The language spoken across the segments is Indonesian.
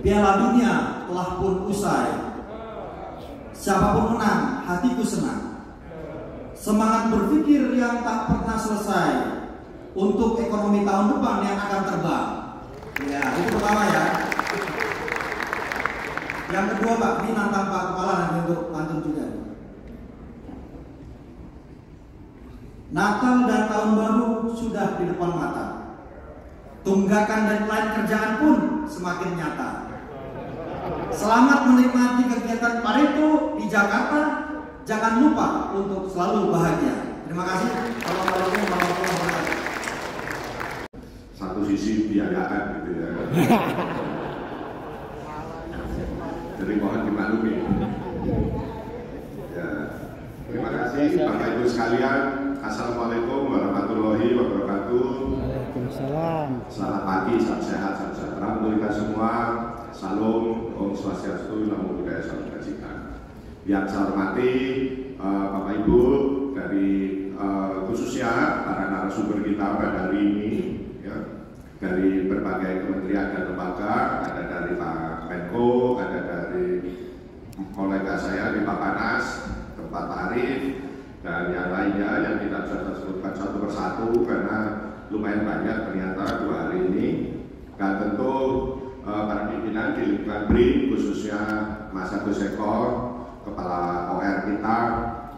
Piala Dunia telah pun usai. Siapapun menang, hatiku senang. Semangat berpikir yang tak pernah selesai untuk ekonomi tahun depan yang akan terbang. Ya, itu pertama ya. Yang kedua Pak, ini nantang Pak Kepala nanti untuk pantun juga. Natal dan Tahun Baru sudah di depan mata. Tunggakan deadline kerjaan pun semakin nyata. Selamat menikmati kegiatan Pareto di Jakarta. Jangan lupa untuk selalu bahagia. Terima kasih. Assalamualaikum warahmatullahi wabarakatuh. Satu sisi biayakan gitu ya. Jadi mohon dimaklumi. Ya. Terima kasih Bapak Ibu sekalian. Assalamualaikum warahmatullahi wabarakatuh. Waalaikumsalam. Selamat pagi, salam sehat, salam sejahtera untuk kita semua. Salam, Om Swastiastu, Namo Buddhaya, Salam Kebajikan. Yang saya hormati Bapak Ibu dari khususnya para narasumber kita pada hari ini, ya, dari berbagai kementerian dan lembaga, ada dari Pak Menko, ada dari kolega saya di Pak Panas, Pak Arif, dan yang lainnya yang tidak bisa saya sebutkan satu persatu karena lumayan banyak ternyata 2 hari ini. Dan tentu para pimpinan di lingkungan BRIN, khususnya Mas Agus Eko, Kepala OR kita,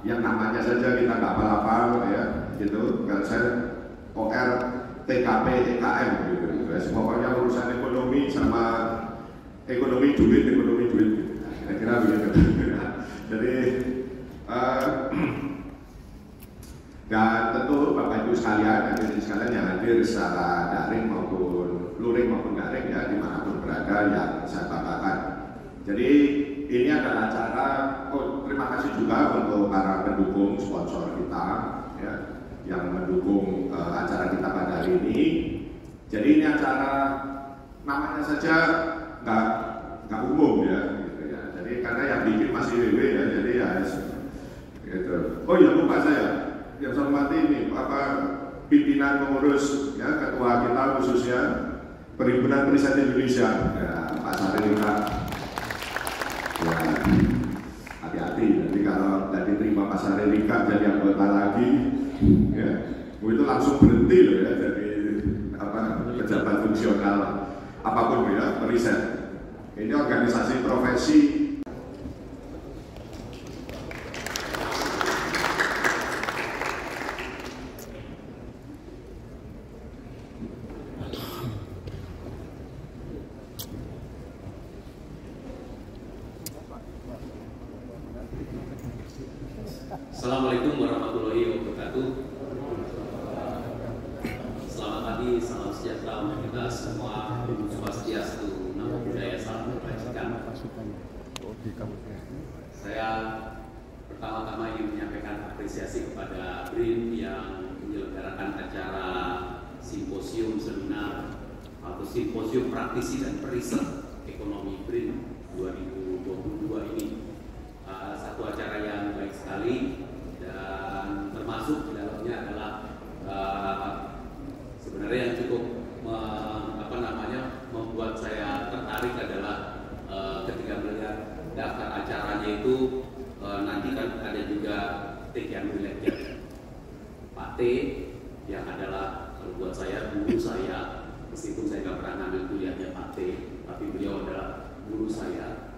yang namanya saja kita nggak hafal-hafal ya, gitu. Kalau saya OR TKP TKM gitu. Pokoknya urusan ekonomi sama ekonomi duit. Kira-kira begitu. Jadi dan tentu Bapak Ibu sekalian, hadirin sekalian yang hadir secara daring maupun luring maupun daring ya, dimanapun berada yang saya banggakan. Jadi ini adalah acara, terima kasih juga untuk para pendukung sponsor kita ya, yang mendukung acara kita pada hari ini. Jadi ini acara namanya saja nggak umum ya, gitu ya. Jadi karena yang bikin masih WW ya, jadi ya gitu. Oh ya lupa saya. Yang saya hormati ini pimpinan pengurus ya, ketua kita khususnya Perhimpunan Periset Indonesia ya, Pak Sarelika ya, hati-hati nanti kalau tidak diterima Pak Sarelika jadi anggota lagi ya, itu langsung berhenti loh ya, jadi pejabat fungsional apapun ya, periset. Ini organisasi profesi. Assalamualaikum warahmatullahi wabarakatuh. Selamat pagi, salam sejahtera untuk kita semua. Om Swastiastu, Namo Buddhaya, Salam Kebajikan. Saya pertama-tama ingin menyampaikan apresiasi kepada BRIN yang menyelenggarakan acara simposium seminar atau simposium praktisi dan periset ekonomi BRIN 2022 ini. Satu acara yang baik sekali dan termasuk di dalamnya adalah sebenarnya yang cukup membuat saya tertarik adalah ketika melihat daftar acaranya itu nanti kan ada juga Take yang Lecture Pak T yang adalah kalau buat saya guru saya, meskipun saya nggak pernah ngambil kuliahnya Pak T, tapi beliau adalah guru saya.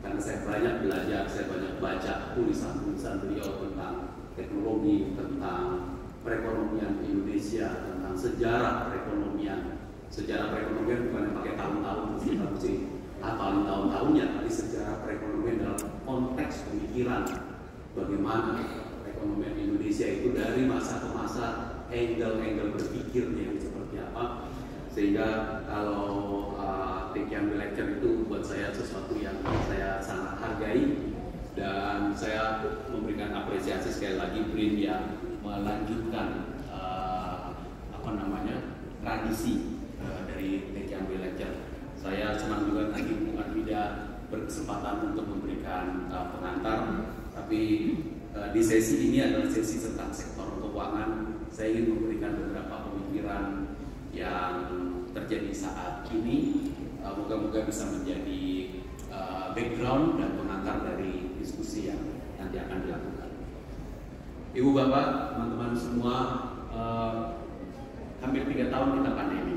Karena saya banyak belajar, saya banyak baca tulisan-tulisan beliau tentang teknologi, tentang perekonomian Indonesia, tentang sejarah perekonomian. Sejarah perekonomian bukan yang pakai tahun-tahun, kita mesti hafalin tahun-tahunnya, tapi sejarah perekonomian dalam konteks pemikiran bagaimana perekonomian Indonesia itu dari masa ke masa, angle berpikirnya seperti apa, sehingga kalau Take yang Lecture itu buat saya sesuatu yang saya sangat hargai, dan saya memberikan apresiasi sekali lagi BRIN yang melanjutkan tradisi dari Take yang Lecture. Saya senang juga tadi Bung Armida berkesempatan untuk memberikan pengantar, tapi di sesi ini adalah sesi tentang sektor keuangan. Saya ingin memberikan beberapa pemikiran yang terjadi saat ini. Moga-moga semoga bisa menjadi background dan pengantar dari diskusi yang nanti akan dilakukan. Ibu Bapak, teman-teman semua, hampir 3 tahun kita pandemi.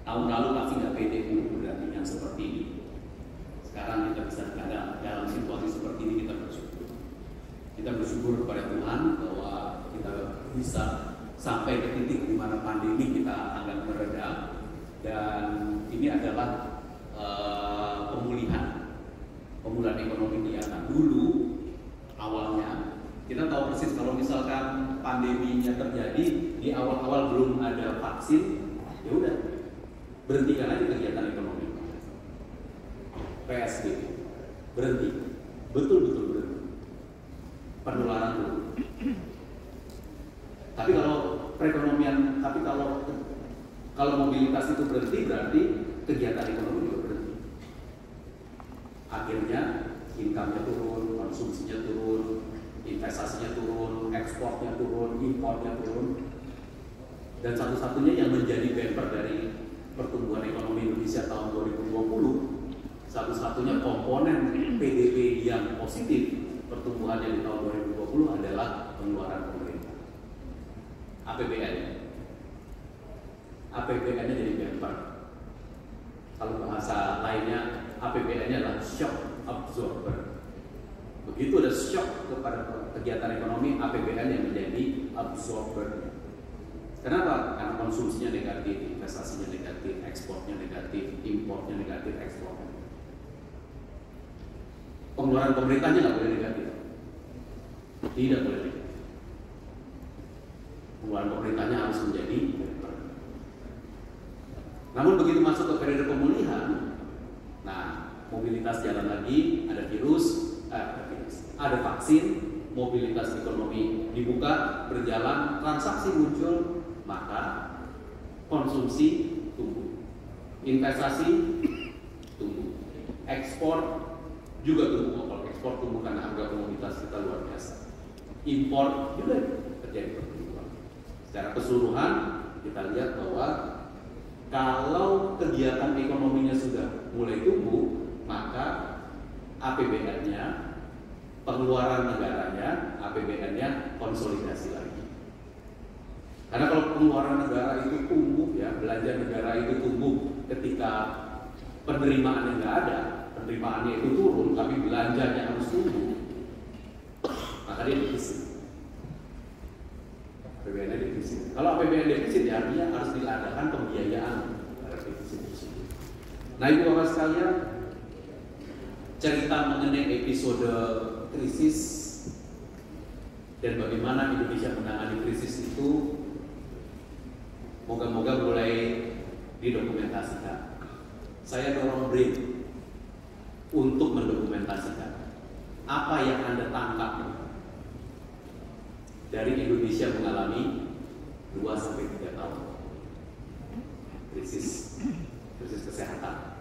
Tahun lalu pasti nggak pede berarti yang seperti ini. Sekarang kita bisa ada dalam situasi seperti ini, kita bersyukur. Kita bersyukur kepada Tuhan bahwa kita bisa sampai ke titik di mana pandemi kita anggap mereda, dan ini adalah pemulihan ekonomi kelihatan. Dulu awalnya kita tahu persis kalau misalkan pandeminya terjadi di awal-awal belum ada vaksin, ya udah berhentikan aja kegiatan ekonomi. PSBB berhenti, betul-betul berhenti. Penularan dulu. Tapi kalau perekonomian, kalau mobilitas itu berhenti, berarti kegiatan ekonomi juga berhenti. Akhirnya income-nya turun, konsumsinya turun, investasinya turun, ekspornya turun, impornya turun. Dan satu-satunya yang menjadi bumper dari pertumbuhan ekonomi Indonesia tahun 2020, satu-satunya komponen PDB yang positif pertumbuhannya di tahun 2020 adalah pengeluaran pemerintah. APBN-nya jadi bumper. Kalau bahasa lainnya, APBN-nya adalah shock absorber. Begitu ada shock kepada kegiatan ekonomi, APBN yang menjadi absorber. Kenapa? Karena konsumsinya negatif, investasinya negatif, ekspornya negatif, importnya negatif, ekspornya. Pengeluaran pemerintahnya nggak boleh negatif. Tidak boleh negatif. Pengeluaran pemerintahnya harus menjadi bumper. Namun begitu masuk ke periode pemulihan, nah mobilitas jalan lagi, ada ada vaksin, mobilitas ekonomi dibuka, berjalan, transaksi muncul, maka konsumsi tumbuh, investasi tumbuh, ekspor juga tumbuh. Kalau ekspor tumbuh karena harga komoditas kita luar biasa, impor juga terjadi pertumbuhan. Secara keseluruhan kita lihat bahwa kalau kegiatan ekonominya sudah mulai tumbuh, maka APBN-nya, pengeluaran negaranya, APBN-nya konsolidasi lagi. Karena kalau pengeluaran negara itu tumbuh, ya belanja negara itu tumbuh ketika penerimaannya nggak ada, penerimaannya itu turun, tapi belanjanya harus tumbuh, maka dia defisit. APBN defisit. Kalau APBN defisit, ya artinya harus diadakan pembiayaan terhadap defisit tersebut. Nah, ibu bapak sekalian, cerita mengenai episode krisis dan bagaimana Indonesia menangani krisis itu, moga-moga mulai didokumentasikan. Saya dorong BRIN untuk mendokumentasikan apa yang Anda tangkap dari Indonesia mengalami 2-3 tahun krisis kesehatan.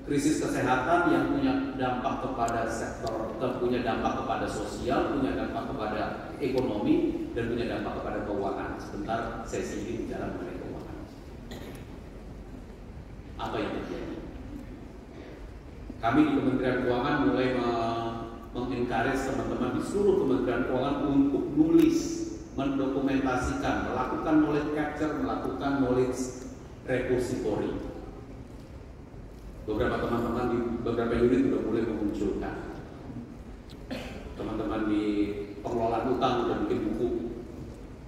Krisis kesehatan yang punya dampak kepada sektor, punya dampak kepada sosial, punya dampak kepada ekonomi, dan punya dampak kepada keuangan. Sebentar sesi ini bicara mengenai keuangan. Apa yang terjadi? Kami di Kementerian Keuangan mulai mengencourage teman-teman di seluruh Kementerian Keuangan untuk nulis, mendokumentasikan, melakukan knowledge capture, melakukan knowledge repository. Beberapa teman-teman di beberapa unit sudah mulai memunculkan. Teman-teman di pengelolaan utang sudah bikin buku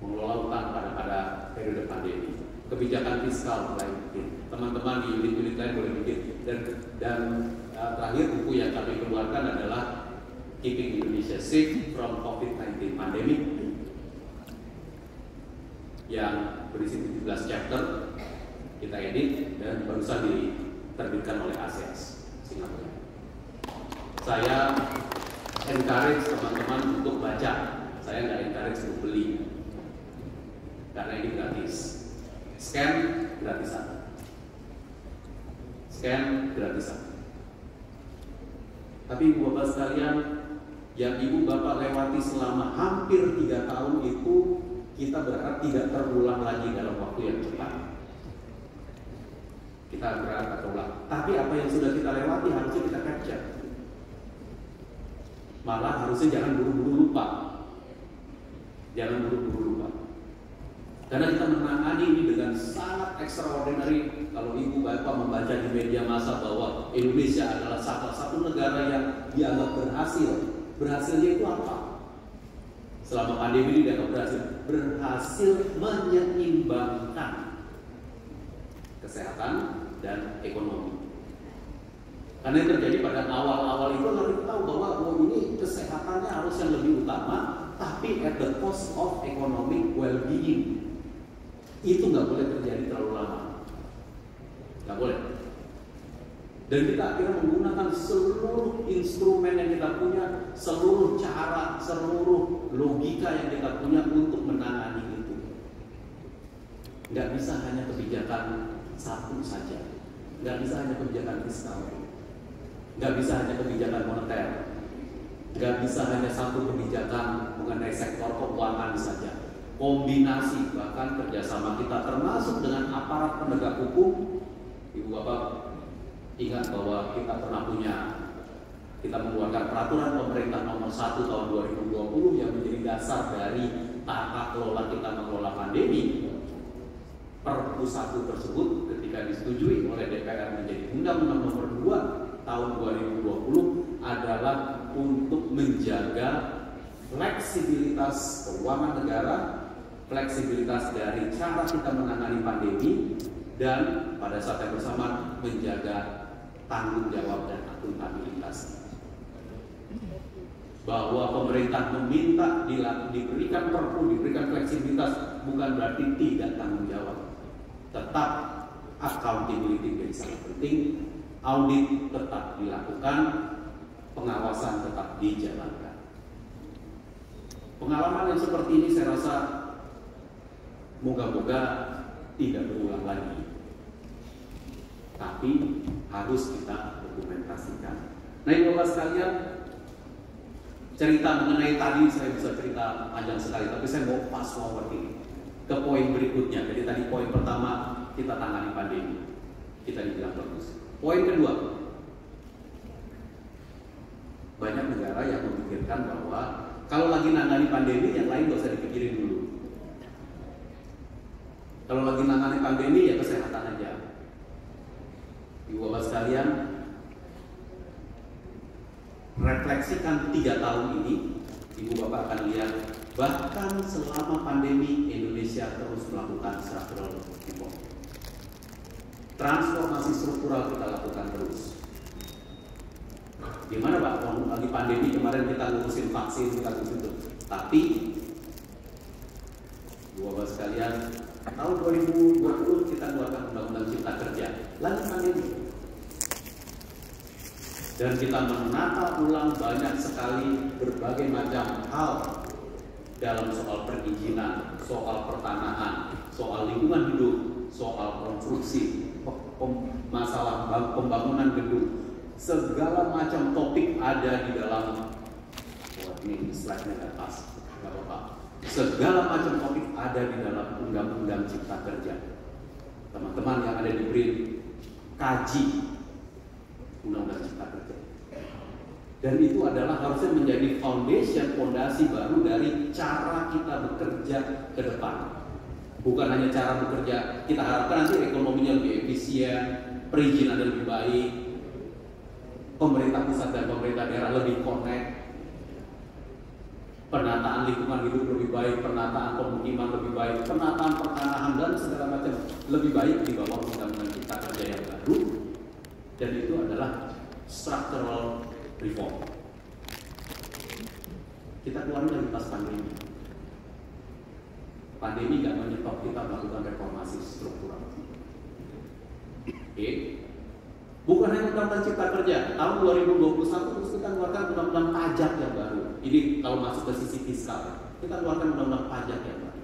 mengelola utang pada periode pandemi. Kebijakan fiskal mulai bikin. Teman-teman di unit-unit lain boleh bikin. Dan terakhir buku yang kami keluarkan adalah Keeping Indonesia Safe from COVID-19 Pandemic, yang berisi 17 chapter, kita edit dan barusan diterbitkan oleh ASEAS Singapura. Saya encourage teman-teman untuk baca, saya nggak encourage untuk beli, karena ini gratis. Scan gratisan, tapi ibu bapak sekalian, yang ibu bapak lewati selama hampir 3 tahun itu, kita berharap tidak terulang lagi dalam waktu yang cepat. Kita berangkat terulang. Tapi apa yang sudah kita lewati harusnya kita capture. Malah harusnya jangan buru-buru lupa. Jangan buru-buru lupa. Karena kita menangani ini dengan sangat extraordinary. Kalau ibu bapak membaca di media massa bahwa Indonesia adalah salah satu negara yang dianggap berhasil. Berhasilnya itu apa? Selama pandemi ini dianggap berhasil menyeimbangkan kesehatan dan ekonomi. Karena yang terjadi pada awal-awal itu lalu kita tahu bahwa ini kesehatannya harus yang lebih utama, tapi at the cost of economic well-being. Itu nggak boleh terjadi terlalu lama, nggak boleh. Dan kita akhirnya menggunakan seluruh instrumen yang kita punya, seluruh cara, seluruh logika yang kita punya untuk menangani itu. Nggak bisa hanya kebijakan satu saja, nggak bisa hanya kebijakan fiskal, nggak bisa hanya kebijakan moneter, nggak bisa hanya satu kebijakan mengenai sektor keuangan saja. Kombinasi bahkan kerjasama kita termasuk dengan aparat penegak hukum. Ibu bapak ingat bahwa kita mengeluarkan peraturan pemerintah nomor 1 tahun 2020 yang menjadi dasar dari tata kelola kita mengelola pandemi. Perpu 1 tersebut ketika disetujui oleh DPR menjadi Undang-Undang nomor 2 tahun 2020 adalah untuk menjaga fleksibilitas keuangan negara, fleksibilitas dari cara kita menangani pandemi, dan pada saat yang bersamaan menjaga tanggung jawab dan akuntabilitas. Bahwa pemerintah meminta diberikan perpu, diberikan fleksibilitas bukan berarti tidak tanggung jawab. Tetap accountability menjadi sangat penting, audit tetap dilakukan, pengawasan tetap dijalankan. Pengalaman yang seperti ini saya rasa moga-moga tidak berulang lagi. Tapi harus kita dokumentasikan. Nah, ibu bapak sekalian, cerita mengenai tadi saya bisa cerita panjang sekali, tapi saya mau fast forward ini ke poin berikutnya. Jadi tadi poin pertama kita tangani pandemi, kita dibilang bagus. Poin kedua, banyak negara yang memikirkan bahwa kalau lagi nangani pandemi, yang lain gak usah dipikirin dulu. Kalau lagi nangani pandemi, ya kesehatan aja. Ibu bapak sekalian, refleksikan 3 tahun ini, ibu bapak akan lihat bahkan selama pandemi Indonesia terus melakukan structural reform. Transformasi struktural kita lakukan terus. Gimana Pak? Kalau lagi pandemi kemarin kita ngurusin vaksin, kita ngurusin itu. Tapi, ibu bapak sekalian, tahun 2020 kita keluarkan Undang-Undang Cipta Kerja. Lagi pandemi. Dan kita menata ulang banyak sekali berbagai macam hal dalam soal perizinan, soal pertanahan, soal lingkungan hidup, soal konstruksi, masalah pembangunan gedung. Segala macam topik ada di dalam, ini slide-nya nggak pas, nggak apa-apa. Segala macam topik ada di dalam Undang-Undang Cipta Kerja. Teman-teman yang ada di BRIN, kaji Undang-Undang Cipta Kerja. Dan itu adalah harusnya menjadi fondasi baru dari cara kita bekerja ke depan. Bukan hanya cara bekerja, kita harapkan nanti ekonominya lebih efisien, perizinan lebih baik, pemerintah pusat dan pemerintah daerah lebih connect, penataan lingkungan hidup lebih baik, penataan pemukiman lebih baik, penataan pertanahan dan segala macam lebih baik di bawah Undang-Undang Cipta Kerja yang baru. Dan itu adalah structural reform. Kita keluar dari pas pandemi. Pandemi gak menyetop kita melakukan reformasi struktural. Oke. Bukan hanya Undang-Undang Cipta Kerja, tahun 2021 terus kita keluarkan Undang-Undang Pajak yang baru. Ini kalau masuk ke sisi fiskal, kita keluarkan Undang-Undang Pajak yang baru.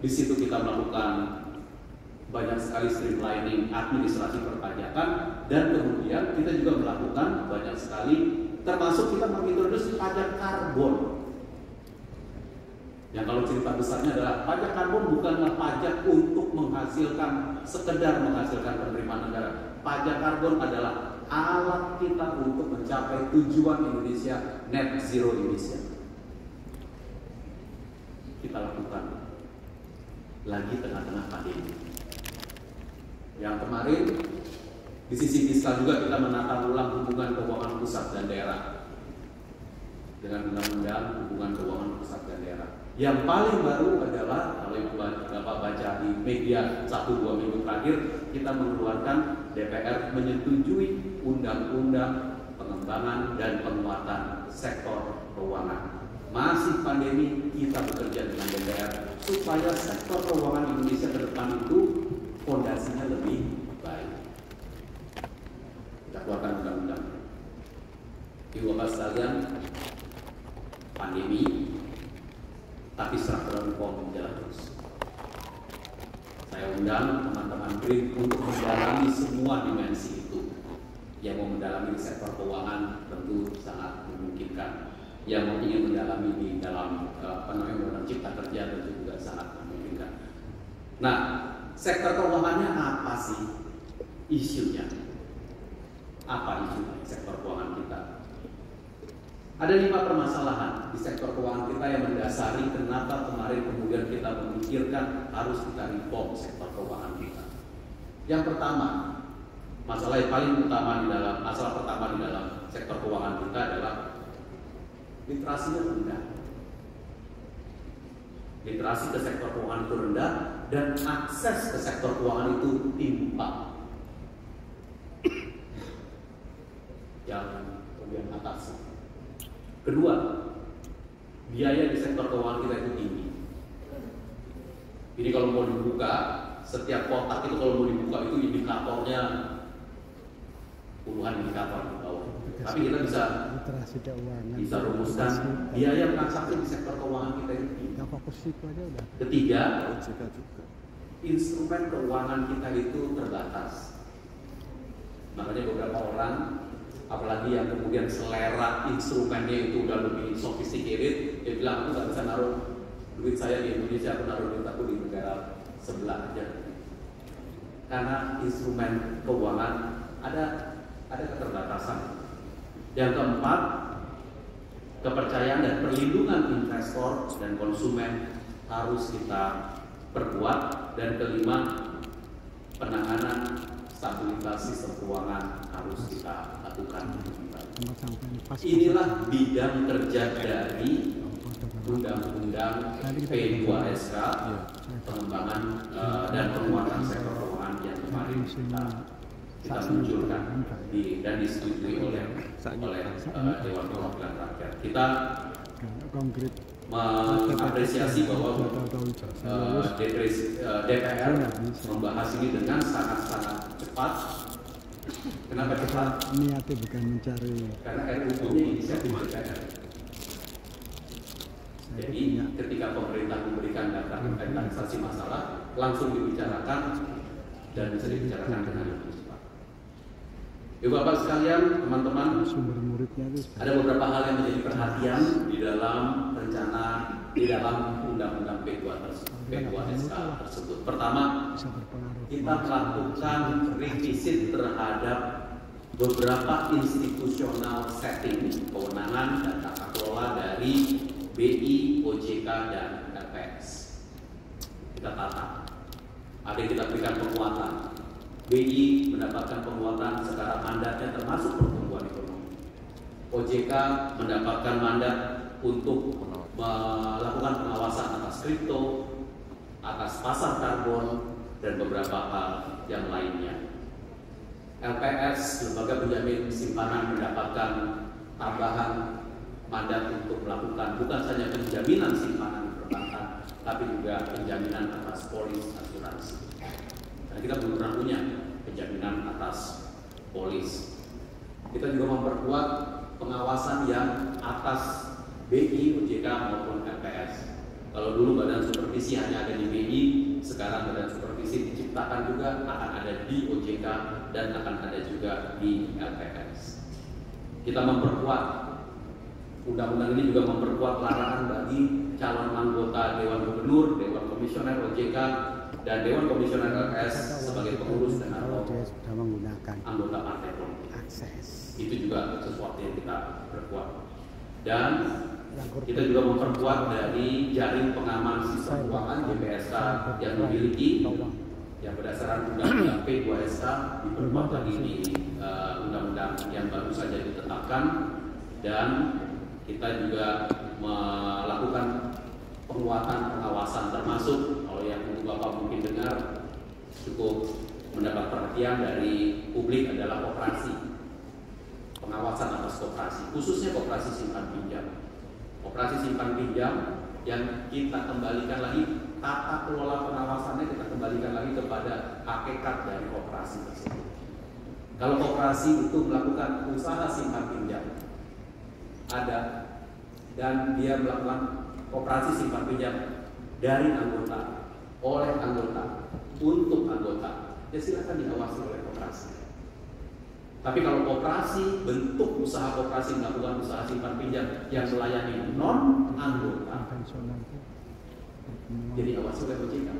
Di situ kita melakukan banyak sekali streamlining administrasi perpajakan, dan kemudian kita juga melakukan banyak sekali, termasuk kita mengintroduksi pajak karbon. Yang kalau cerita besarnya adalah pajak karbon bukanlah pajak untuk menghasilkan, sekedar menghasilkan penerimaan negara. Pajak karbon adalah alat kita untuk mencapai tujuan Indonesia net zero emission. Kita lakukan lagi tengah-tengah pandemi. Yang kemarin di sisi fiskal juga kita menata ulang hubungan keuangan pusat dan daerah dengan undang-undang hubungan keuangan pusat dan daerah. Yang paling baru adalah kalau Ibu Bapak baca di media 1-2 minggu terakhir, kita mengeluarkan DPR menyetujui undang-undang pengembangan dan penguatan sektor keuangan. Masih pandemi, kita bekerja dengan DPR supaya sektor keuangan Indonesia ke depan itu fondasinya lebih baik. Kita keluarkan undang-undang. Ibu Bapak sekalian, pandemi, tapi structural reform berjalan terus. Saya undang teman-teman BRIN untuk mendalami semua dimensi itu. Yang mau mendalami di sektor keuangan tentu sangat memungkinkan. Yang mau ingin mendalami di dalam undang Cipta Kerja tentu juga sangat memungkinkan. Nah, sektor keuangannya apa sih isunya? Apa isunya sektor keuangan kita? Ada 5 permasalahan di sektor keuangan kita yang mendasari kenapa kemarin kemudian kita memikirkan harus kita reform sektor keuangan kita. Yang pertama, masalah yang paling utama masalah pertama di dalam sektor keuangan kita adalah literasinya rendah. Literasi ke sektor keuangan itu rendah dan akses ke sektor keuangan itu timpang. Yang kemudian atas. Kedua, biaya di sektor keuangan kita itu tinggi. Jadi kalau mau dibuka, setiap kotak itu kalau mau dibuka itu indikatornya puluhan indikator di bawah. Tapi kita bisa rumuskan biaya transaksi di sektor keuangan kita itu tinggi. Ketiga, instrumen keuangan kita itu terbatas. Makanya beberapa orang, apalagi yang kemudian selera instrumennya itu udah lebih sophisticated, dia bilang aku nggak bisa naruh duit saya di Indonesia, aku naruh duit aku di negara sebelah aja. Karena instrumen keuangan ada keterbatasan. Yang keempat, kepercayaan dan perlindungan investor dan konsumen harus kita perkuat. Dan kelima, penanganan stabilitas sistem keuangan harus kita lakukan. Inilah bidang kerja dari Undang-Undang P2SK, pengembangan dan penguatan sektor keuangan yang kemarin kita munculkan dan disetujui oleh Dewan Perwakilan Rakyat. Kita mengapresiasi bahwa DPR membahas ini dengan sangat-sangat cepat. Kenapa cepat? Niatnya bukan mencari. Karena RUU-nya inisiatif DPR. Jadi ketika pemerintah memberikan data inventarisasi masalah, langsung dibicarakan dan bisa dibicarakan dengan lebih cepat. Ibu Bapak sekalian, teman-teman, ada beberapa hal yang menjadi perhatian di dalam rencana, di dalam Undang-Undang P2SK tersebut. Pertama, kita melakukan revisit terhadap beberapa institusional setting kewenangan dan tata kelola dari BI, OJK, dan LPS. Kita tata. Ada yang kita berikan penguatan. BI mendapatkan penguatan secara mandatnya termasuk pertumbuhan ekonomi. OJK mendapatkan mandat untuk melakukan pengawasan atas kripto, atas pasar karbon, dan beberapa hal yang lainnya. LPS, Lembaga Penjamin Simpanan, mendapatkan tambahan mandat untuk melakukan bukan saja penjaminan simpanan perbankan, tapi juga penjaminan atas polis asuransi. Dan kita belum pernah punya penjaminan atas polis. Kita juga memperkuat pengawasan yang atas BI, OJK maupun LPS. Kalau dulu badan supervisi hanya ada di BI, sekarang badan supervisi diciptakan juga akan ada di OJK dan akan ada juga di LPS. Kita memperkuat, undang-undang ini juga memperkuat larangan bagi calon anggota Dewan Gubernur, Dewan Komisioner OJK, dan Dewan Komisioner LPS sebagai pengurus dan atau sudah menggunakan anggota partai politik. akses. Itu juga sesuatu yang kita perkuat. Dan kita juga memperkuat dari jaring pengaman sistem keuangan JPSK yang dimiliki yang berdasarkan Undang-Undang P2SK diperkuat lagi di undang-undang yang baru saja ditetapkan, dan kita juga melakukan penguatan pengawasan, termasuk kalau yang Bapak mungkin dengar cukup mendapat perhatian dari publik adalah koperasi, pengawasan atas koperasi, khususnya koperasi simpan pinjam. Koperasi simpan pinjam yang kita kembalikan lagi, tata kelola pengawasannya kita kembalikan lagi kepada hakikat dari koperasi tersebut. Kalau koperasi itu melakukan usaha simpan pinjam, ada, dan dia melakukan koperasi simpan pinjam dari anggota, oleh anggota, untuk anggota, ya silakan diawasi oleh koperasi. Tapi kalau koperasi, bentuk usaha koperasi melakukan usaha simpan pinjam yang melayani non anggota, jadi awasi oleh OJK.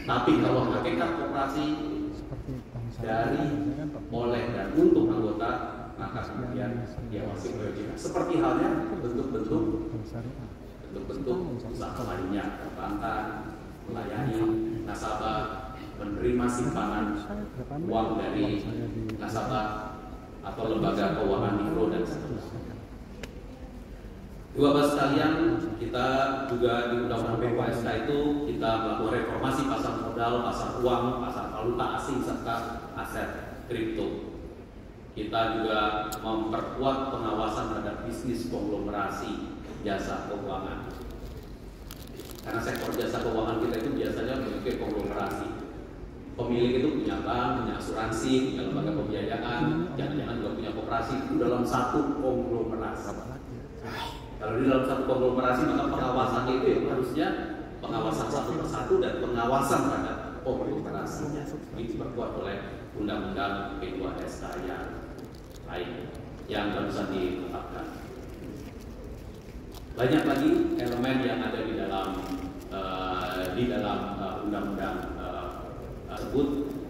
Tapi kalau hakikat koperasi dari, oleh, dan untuk anggota, maka kemudian diawasi oleh OJK. Seperti halnya bentuk-bentuk usaha lainnya, perbankan, melayani nasabah, menerima simpanan uang dari nasabah atau lembaga keuangan mikro dan seterusnya. Bapak sekalian, kita juga di Undang-Undang P2SK itu kita melakukan reformasi pasar modal, pasar uang, pasar valuta asing serta aset kripto. Kita juga memperkuat pengawasan terhadap bisnis konglomerasi jasa keuangan. Karena sektor jasa keuangan kita itu biasanya memiliki konglomerasi. Pemilik itu punya bank, punya asuransi, punya lembaga pembiayaan, jangan-jangan juga punya koperasi, itu dalam satu konglomerasi. Kalau di dalam satu konglomerasi, maka pengawasannya itu yang harusnya pengawasan satu persatu dan pengawasan terhadap konglomerasinya. Ini diperkuat oleh Undang-Undang P2SK yang lain yang barusan ditetapkan. Banyak lagi elemen yang ada di dalam undang-undang tersebut,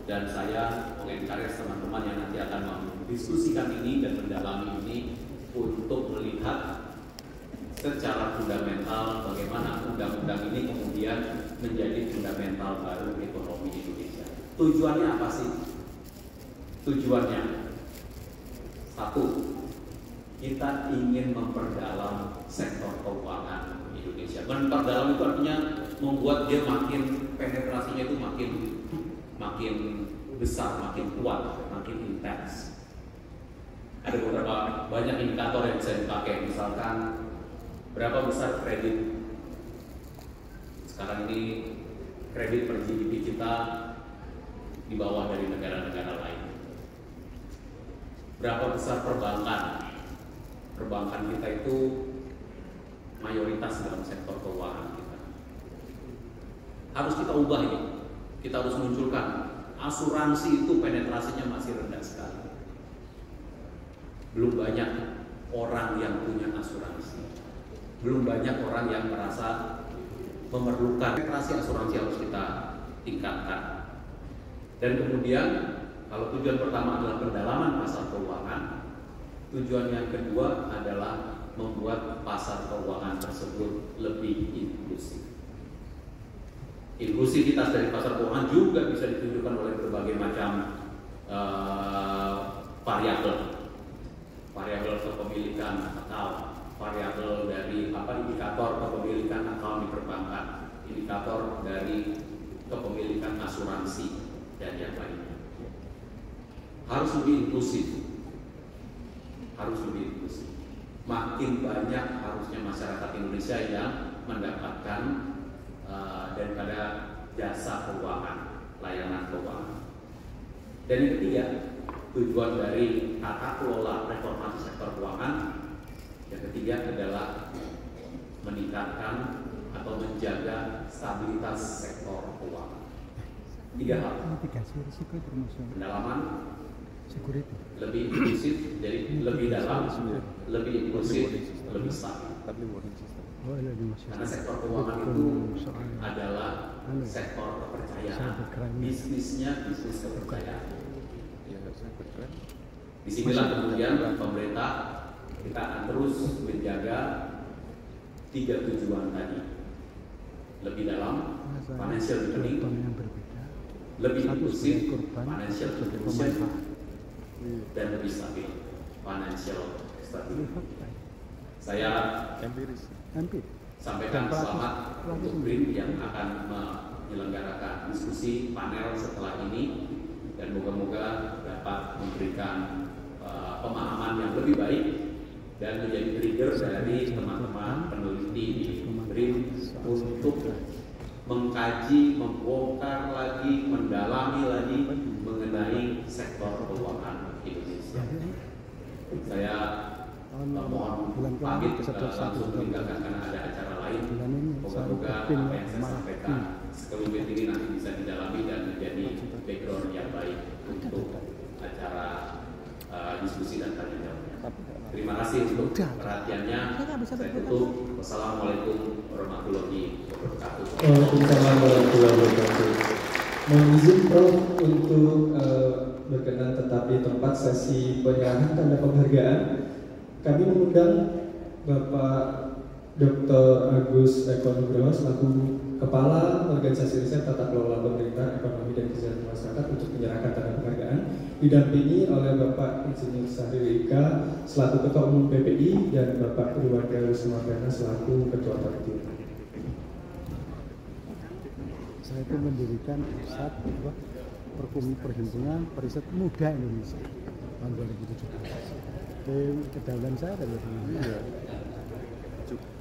dan saya mengencourage teman-teman yang nanti akan mendiskusikan ini dan mendalami ini untuk melihat secara fundamental bagaimana undang-undang ini kemudian menjadi fundamental baru ekonomi Indonesia. Tujuannya apa sih? Tujuannya satu, kita ingin memperdalam sektor keuangan Indonesia. Memperdalam itu artinya membuat dia makin penetrasinya itu makin besar, makin kuat, makin intens. Ada beberapa banyak indikator yang bisa dipakai, misalkan berapa besar kredit. Sekarang ini kredit per GDP kita di bawah dari negara-negara lain. Berapa besar perbankan? Perbankan kita itu mayoritas dalam sektor keuangan kita. Harus kita ubah ini. Kita harus munculkan asuransi itu penetrasinya masih rendah sekali. Belum banyak orang yang punya asuransi. Belum banyak orang yang merasa memerlukan. Penetrasi asuransi harus kita tingkatkan. Dan kemudian kalau tujuan pertama adalah pendalaman pasar keuangan, tujuan yang kedua adalah membuat pasar keuangan tersebut lebih inklusif. Inklusivitas dari pasar keuangan juga bisa ditunjukkan oleh berbagai macam variabel kepemilikan account, variabel dari indikator kepemilikan account di perbankan, indikator dari kepemilikan asuransi dan yang lainnya. Harus lebih inklusif. Makin banyak harusnya masyarakat Indonesia yang mendapatkan daripada jasa keuangan, layanan keuangan. Dan yang ketiga, tujuan dari tata kelola reformasi sektor keuangan yang ketiga adalah meningkatkan atau menjaga stabilitas sektor keuangan. Tiga hal: pendalaman, lebih inklusif, jadi lebih dalam, lebih inklusif, lebih stabil. Oh, iya, di Mas. Karena sektor keuangan itu adalah sektor kepercayaan, bisnisnya bisnis kepercayaan. Disinilah kemudian pemerintah kita akan terus menjaga 3 tujuan tadi. Lebih dalam, financial returning, lebih inklusif, financial inclusion, dan lebih stabil, financial stability. Saya sampaikan selamat untuk BRIN yang akan menyelenggarakan diskusi panel setelah ini, dan moga-moga dapat memberikan pemahaman yang lebih baik dan menjadi trigger dari teman-teman peneliti di BRIN untuk mengkaji, membongkar lagi, mendalami lagi mengenai sektor keuangan Indonesia. Saya mohon pamit langsung meninggalkan karena ada acara lain. Moga-moga apa yang saya sampaikan sekelumit ini nanti bisa didalami dan menjadi background yang baik untuk acara diskusi dan tanya jawab. Terima kasih untuk perhatiannya. Saya tutup. Wassalamualaikum warahmatullahi wabarakatuh. Waalaikumsalam warahmatullahi wabarakatuh. Mohon izin Prof untuk berkenan tetap di tempat sesi penyerahan tanda penghargaan. Kami mengundang Bapak Dr. Agus Eko Nugroho selaku Kepala Organisasi Riset Tata Kelola Pemerintah Ekonomi dan Kesejahteraan Masyarakat untuk menyerahkan tanda penghargaan, didampingi oleh Bapak Insinyur Syahrir Ika selaku Ketua Umum PPI dan Bapak Purwardana Wismardana selaku Ketua Panitia. Saya itu mendirikan pusat perhimpunan periset muda Indonesia tahun 2017. Kedaulatan saya dari sini.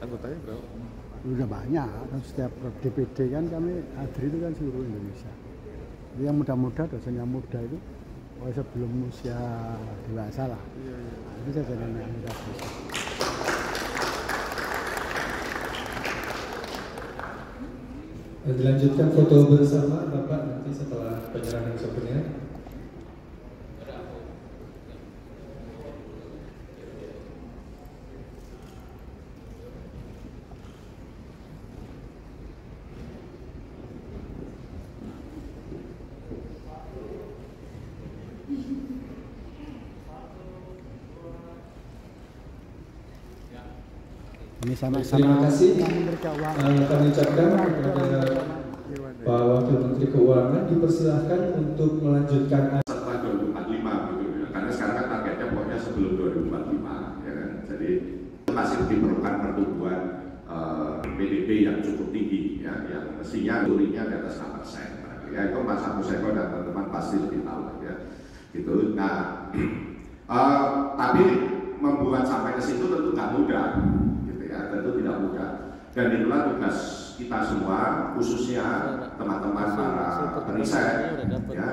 Anggotanya berapa? Udah banyak, kan setiap DPD kan kami hadir itu kan seluruh Indonesia. Yang muda-muda, dosen yang muda itu sebelum usia dewasa lah. Itu saya jadi anggota pusat. Dilanjutkan foto bersama Bapak nanti setelah penyerahan souvenir. Ini sama-sama. Terima kasih. Kami ucapkan kepada Pak Wakil Menteri Keuangan dipersilahkan untuk melanjutkan setelah 2045 gitu ya. Karena sekarang kan targetnya pokoknya sebelum 2045 ya kan. Jadi masih diperlukan pertumbuhan PDB yang cukup tinggi ya, yang mestinya turunnya di atas 6%. Ya itu Mas Agus Eko dan teman-teman pasti lebih tahu ya. Gitu. Nah, tapi membuat sampai ke situ tentu nggak mudah. Tentu tidak mudah, dan itulah tugas kita semua, khususnya teman-teman para periset ya,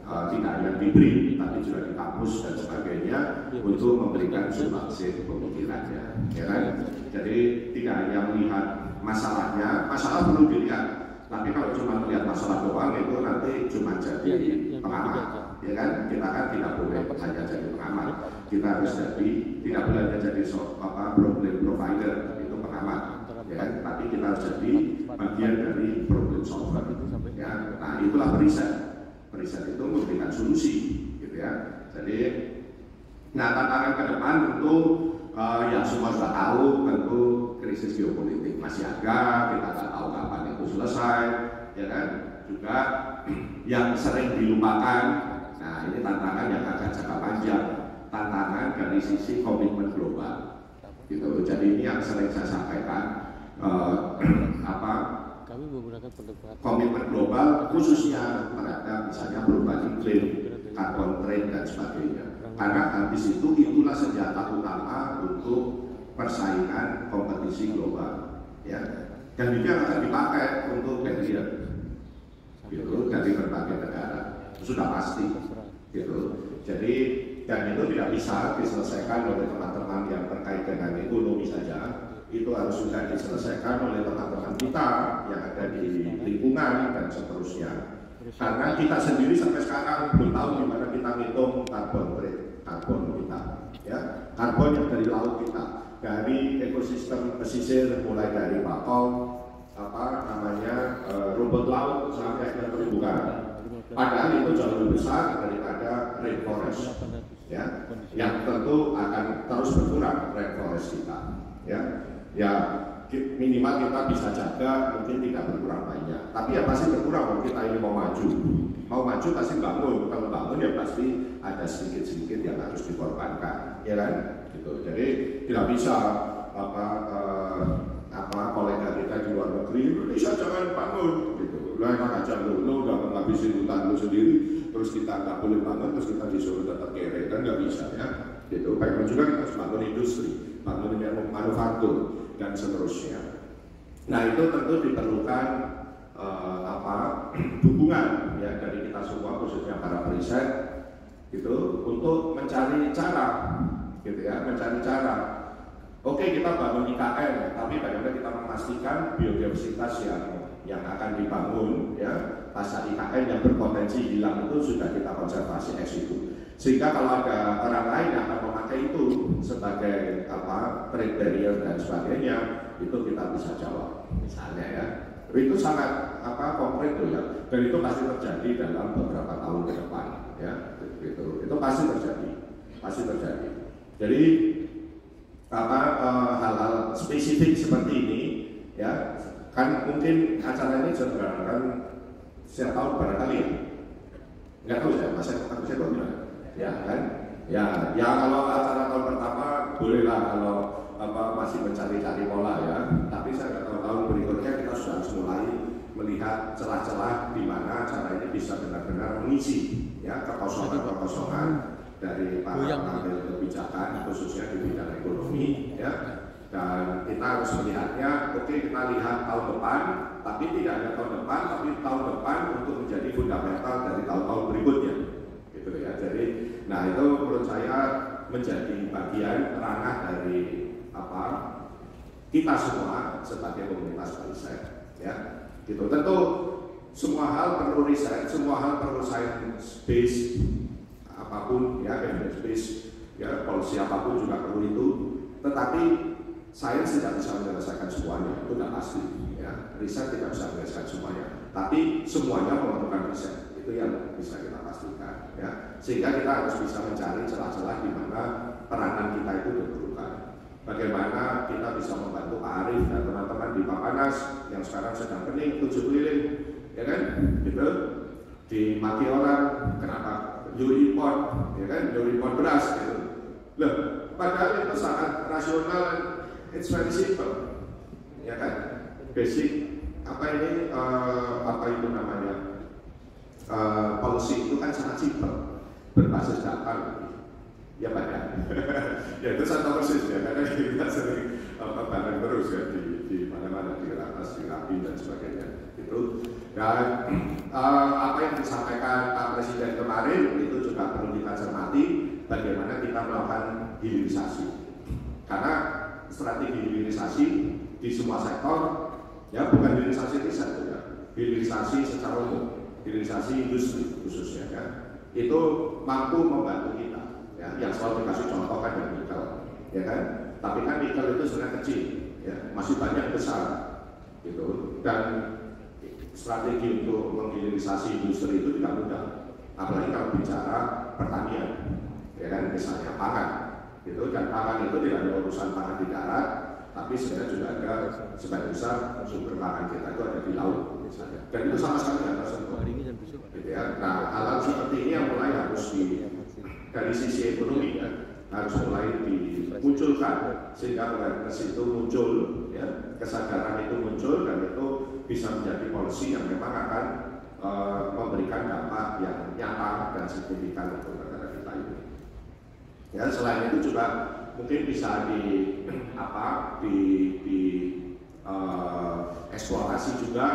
tidak hanya di BRIN tapi juga di kampus dan sebagainya untuk memberikan sumbangsi pemikirannya ya kan? Jadi tidak hanya melihat masalahnya, masalah perlu dilihat, tapi kalau cuma melihat masalah doang itu nanti cuma jadi pengamat ya kan? Kita kan tidak boleh hanya jadi pengamat, kita harus tidak boleh hanya jadi problem provider itu pengamat ya kan? Tapi kita harus jadi bagian dari problem solver ya. Nah itulah periset itu memberikan solusi gitu ya. Jadi nah tantangan ke depan tentu yang semua sudah tahu, tentu krisis geopolitik masih ada, kita nggak tahu kapan itu selesai ya kan. Juga yang sering dilupakan, nah ini tantangan yang agak jangka panjang, tantangan dari sisi komitmen global gitu. Jadi ini yang sering saya sampaikan, kami menggunakan pendekatan komitmen global khususnya terhadap misalnya perubahan iklim, carbon trade dan sebagainya. Karena habis itu itulah senjata utama untuk persaingan kompetisi global ya. Dan itu yang akan dipakai untuk barrier gitu dari berbagai negara, sudah pasti gitu. Jadi dan itu tidak bisa diselesaikan oleh teman-teman yang terkait dengan ekonomi saja, itu harus juga diselesaikan oleh teman-teman kita yang ada di lingkungan dan seterusnya. Karena kita sendiri sampai sekarang belum tahu gimana kita ngitung karbon rate, karbon kita, ya, karbon yang dari laut kita. dari ekosistem pesisir, mulai dari bakau, rumput laut sampai ke terumbu karang. Padahal itu jauh lebih besar daripada rainforest, ya, yang tentu akan terus berkurang rainforest kita, ya minimal kita bisa jaga, mungkin tidak berkurang banyak, tapi ya pasti berkurang kalau kita ini mau maju pasti bangun, kalau bangun ya pasti ada sedikit yang harus dikorbankan, ya kan, gitu. Jadi tidak bisa kolega kita di luar negeri, Indonesia jangan bangun, gitu. Lah enak aja lu udah menghabisi hutan lu sendiri, terus kita nggak boleh bangun, terus kita disuruh tetap kere, kan nggak bisa, ya, gitu. Baik juga kita harus bangun industri, bangun manufaktur dan seterusnya. Nah itu tentu diperlukan dukungan ya dari kita semua, khususnya para periset, gitu, untuk mencari cara, gitu ya, mencari cara. Oke, kita bangun IKN, tapi bagaimana kita memastikan biodiversitas yang akan dibangun, ya, pasca IKN yang berpotensi hilang itu sudah kita konservasi ex situ. Sehingga kalau ada orang lain yang akan memakai itu sebagai trade barrier dan sebagainya, itu kita bisa jawab, misalnya, ya. Itu sangat konkret tuh, ya, dan itu pasti terjadi dalam beberapa tahun ke depan, ya, gitu. Itu pasti terjadi. Jadi hal-hal spesifik seperti ini, ya, kan mungkin acara ini sudah kan setiap tahun barangkali, ya, nggak tahu saya, saya tahu gimana, ya kan, ya kalau acara tahun pertama bolehlah kalau masih mencari-cari pola, ya, tapi saya nggak tahu tahun berikutnya kita sudah harus mulai melihat celah-celah di mana acara ini bisa benar-benar mengisi, ya, kekosongan dari para pengambil kebijakan, khususnya di bidang ekonomi, ya. Dan kita harus melihatnya, oke, kita lihat tahun depan, tapi tidak hanya tahun depan, tapi tahun depan untuk menjadi fundamental dari tahun-tahun berikutnya, gitu ya. Jadi, nah itu menurut saya menjadi bagian ranah dari kita semua sebagai komunitas riset, ya. Gitu. Tentu semua hal perlu riset, semua hal perlu science based, apapun, ya, evidence based, ya, policy apapun juga perlu itu. Tetapi sains tidak bisa menyelesaikan semuanya, itu tidak pasti, ya. Riset tidak bisa menyelesaikan semuanya, tapi semuanya memerlukan riset, itu yang bisa kita pastikan, ya. Sehingga kita harus bisa mencari celah-celah di mana peranan kita itu diperlukan. Bagaimana kita bisa membantu Pak Arief dan teman-teman di Papanas yang sekarang sedang bening 7 keliling, ya kan, gitu. Dimaki orang, kenapa you import, ya kan, you import beras, gitu. Loh, padahal itu sangat rasional, it's very simple, ya kan, basic policy itu kan sangat simple, berbasis data, ya Pak, ya. Ya itu satu persis, ya, karena kita sering bareng terus, ya, di mana-mana, di Ratas, di Rapi dan sebagainya, itu. Dan apa yang disampaikan Pak Presiden kemarin itu juga perlu kita cermati, bagaimana kita melakukan hilirisasi, karena strategi hilirisasi di semua sektor, ya, bukan hilirisasi riset, ya, hilirisasi secara umum, hilirisasi industri khususnya, ya, itu mampu membantu kita, ya, yang selalu dikasih contoh kan dari nikel, ya kan, tapi kan nikel itu sebenarnya kecil, ya, masih banyak besar, gitu, dan strategi untuk menghilirisasi industri itu tidak mudah, apalagi kalau bicara pertanian, ya kan, misalnya pangan, gitu, dan pangan itu tidak ada urusan pangan di darat, tapi sebenarnya juga ada sebagian besar sumber pangan kita itu ada di laut, misalnya, dan itu sama sekali tidak tersentuh, gitu, ya. Nah, hal-hal seperti ini yang mulai harus dari sisi ekonomi, ya, harus mulai dimunculkan sehingga awareness itu muncul, ya, kesadaran itu muncul, dan itu bisa menjadi policy yang memang akan memberikan dampak yang nyata dan signifikan untuk negara kita ini. Ya, selain itu juga mungkin bisa eksplorasi juga,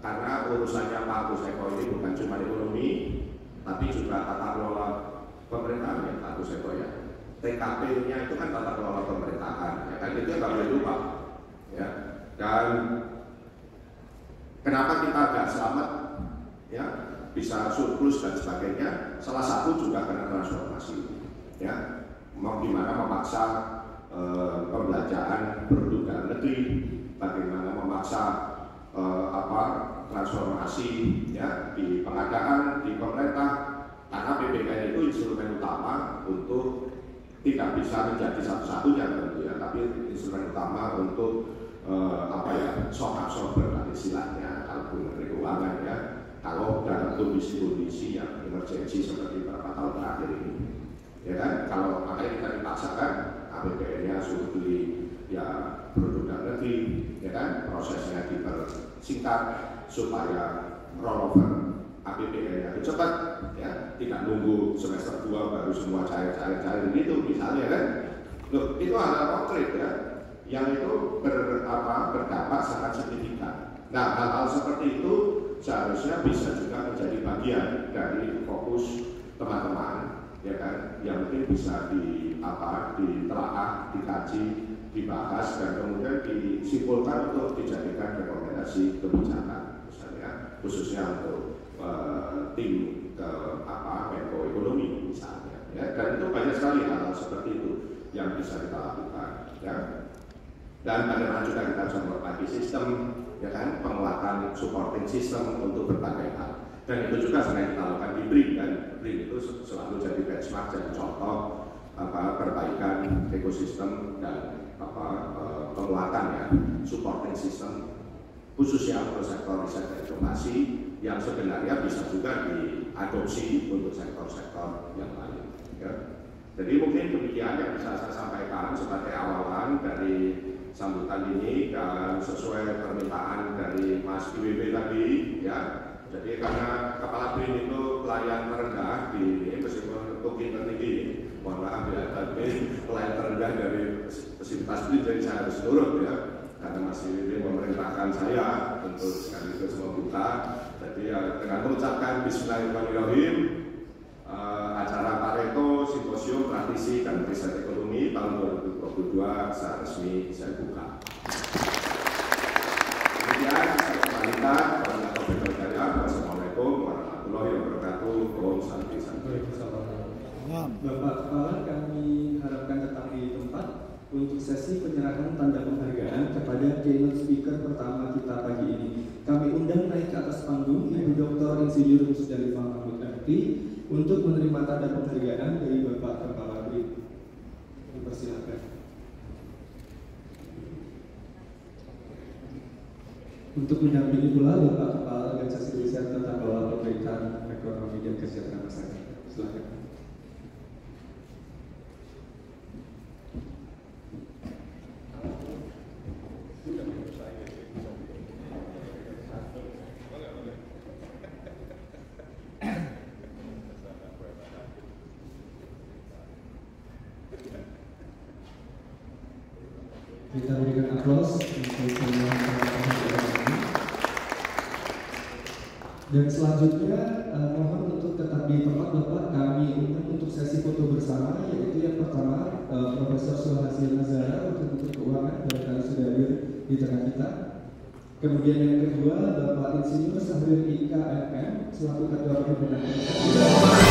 karena urusannya Pak Agus Eko ini bukan cuma ekonomi, tapi juga tata kelola pemerintahan, ya, Pak Agus Eko, ya. TKP-nya itu kan tata kelola pemerintahan, ya kan, itu nggak boleh lupa, ya. Dan kenapa kita agak selamat, ya, bisa surplus dan sebagainya, salah satu juga karena transformasi, ya, mau gimana memaksa pembelajaran produk dalam negeri, bagaimana memaksa transformasi ya di pengadaan di pemerintah, karena PPKN itu instrumen utama untuk tidak bisa menjadi satu-satunya tentu ya, tapi instrumen utama untuk sohab-sohab istilahnya kalau Menteri Keuangan ya, kalau dalam kondisi-kondisi yang emergensi seperti beberapa tahun terakhir ini ya kan, kalau makanya kita dipaksakan APBN-nya suruh beli ya produk dalam negeri ya kan, prosesnya dipersingkat supaya rollover APBN-nya lebih cepat ya, tidak nunggu semester 2 baru semua cair itu misalnya kan. Loh, itu hal konkret ya, yang itu berdampak sangat signifikan. Nah, hal-hal seperti itu seharusnya bisa juga menjadi bagian dari fokus teman-teman ya kan, yang mungkin bisa ditelaah, dikaji, dibahas dan kemudian disimpulkan untuk dijadikan rekomendasi kebijakan misalnya, khususnya untuk tim Menko Ekonomi misalnya ya. Dan itu banyak sekali hal seperti itu yang bisa kita lakukan ya. Dan bagaimana juga kita bisa memperbaiki sistem ya kan, penguatan supporting system untuk berbagai hal. Dan itu juga sering kita lakukan di BRIN kan. BRIN itu selalu jadi benchmark, jadi contoh perbaikan ekosistem dan penguatan ya supporting system khususnya untuk sektor riset dan inovasi yang sebenarnya bisa juga diadopsi untuk sektor-sektor yang lain ya. Jadi mungkin demikian yang bisa saya sampaikan sebagai awalan dari sambutan ini, dan sesuai permintaan dari Mas IWB tadi ya. Jadi karena Kepala BRIN itu pelayan terendah di meskipun mungkin tertinggi, mohon maaf ya, tapi pelayan terendah dari fasilitas BRIN, jadi saya harus nurut ya, karena Mas IWB memerintahkan saya untuk sekaligus membuka. Jadi ya, dengan mengucapkan Bismillahirrahmanirrahim, acara Pareto Simposium Praktisi dan Riset Ekonomi tahun 2022 secara resmi saya buka. Kemudian saya kembalikan kepada Topik Berkarya. Wassalamualaikum warahmatullahi wabarakatuh. Om Santi Santi. Bapak Kepala, kami harapkan tetap di tempat untuk sesi penyerahan tanda penghargaan kepada keynote speaker pertama kita pagi ini. Kami undang naik ke atas panggung Ibu Dr. Insinyur Musdalifah Mahmud MT untuk menerima tanda penghargaan dari Bapak Kepala BRIN. Dipersilakan. Untuk mendampingi pula Bapak Kepala Organisasi Riset Tata Kelola Pemerintahan Ekonomi dan Kesejahteraan Masyarakat. Silakan. Kita berikan aplaus untuk semua ini. Dan selanjutnya mohon untuk tetap di tempat Bapak, kami undang untuk sesi foto bersama, yaitu yang pertama Profesor Sulhasil Nazara, Wakil Menteri Keuangan, barangkali sudah hadir di tengah kita. Kemudian yang kedua Bapak Insinyur Sahrul Ika MM selaku Ketua Pimpinan.